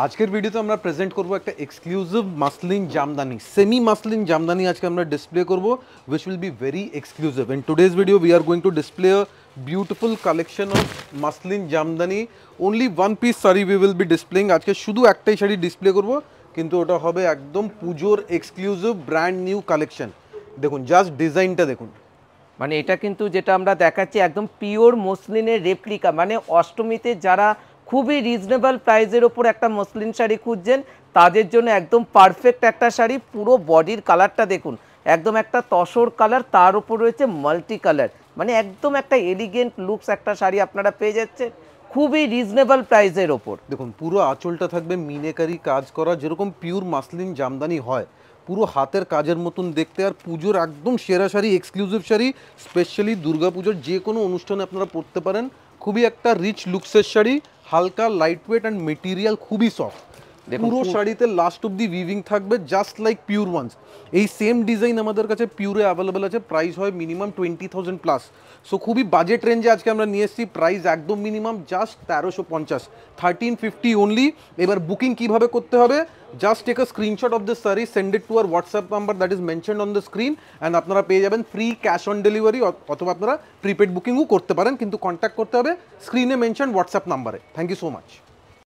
আজকের ভিডিওতে আমরা প্রেজেন্ট করব একটা exclusive muslin Jamdani, semi muslin Jamdani আজকে আমরা ডিসপ্লে করব, which will be very exclusive. In today's video we are going to display a beautiful collection of muslin Jamdani. Only one piece sari we will be displaying. আজকে শুধু একটাই sari display করব, কিন্তু ওটা হবে একদম পুজোর এক্সক্লুসিভ ব্র্যান্ড নিউ কালেকশন. দেখুন জাস্ট ডিজাইনটা দেখুন, মানে এটা কিন্তু যেটা আমরা দেখাচ্ছি একদম পিওর মসলিনের রেপ্লিকা, মানে অষ্টমীতে যারা খুবই রিজনেবল প্রাইসের ওপর একটা মসলিন শাড়ি খুঁজছেন তাদের জন্য একদম পারফেক্ট একটা শাড়ি। পুরো বডির কালারটা দেখুন, একদম একটা তসর কালার, তার উপর রয়েছে মাল্টি কালার, মানে একদম একটা এলিগেন্ট লুকস একটা শাড়ি আপনারা পেয়ে যাচ্ছেন খুবই রিজনেবল প্রাইসের ওপর। দেখুন পুরো আঁচলটা থাকবে মিনেকারি কাজ করা, যেরকম পিওর মাসলিন জামদানি হয় পুরো হাতের কাজের মতন দেখতে। আর পুজোর একদম সেরা শাড়ি, এক্সক্লুসিভ শাড়ি, স্পেশালি দুর্গাপুজোর যে কোনো অনুষ্ঠানে আপনারা পরতে পারেন। খুবই একটা রিচ লুকসের শাড়ি, হালকা লাইট ওয়েট অ্যান্ড মেটেরিয়াল খুবই সফট। পুরো শাড়িতে লাস্ট অব্দি উইভিং থাকবে জাস্ট লাইক পিওর ওয়ান্স। এই সেম ডিজাইন আমাদের কাছে পিওরে অ্যাভেলেবেল আছে, প্রাইস হয় মিনিমাম 20,000 প্লাস। সো খুবই বাজেট রেঞ্জে আজকে আমরা নিয়ে এসেছি, প্রাইস একদম মিনিমাম জাস্ট 1350, 1350 অনলি। এবার বুকিং কিভাবে করতে হবে, just take a screenshot of this sari, send it to our WhatsApp number that is mentioned on the screen, and আপনারা পেয়ে যাবেন ফ্রি ক্যাশ অন ডেলিভারি, অথবা আপনারা প্রিপেড বুকিংও করতে পারেন, কিন্তু কন্ট্যাক্ট করতে হবে স্ক্রিনে মেনশন হোয়াটসঅ্যাপ নাম্বারে। Thank you so much.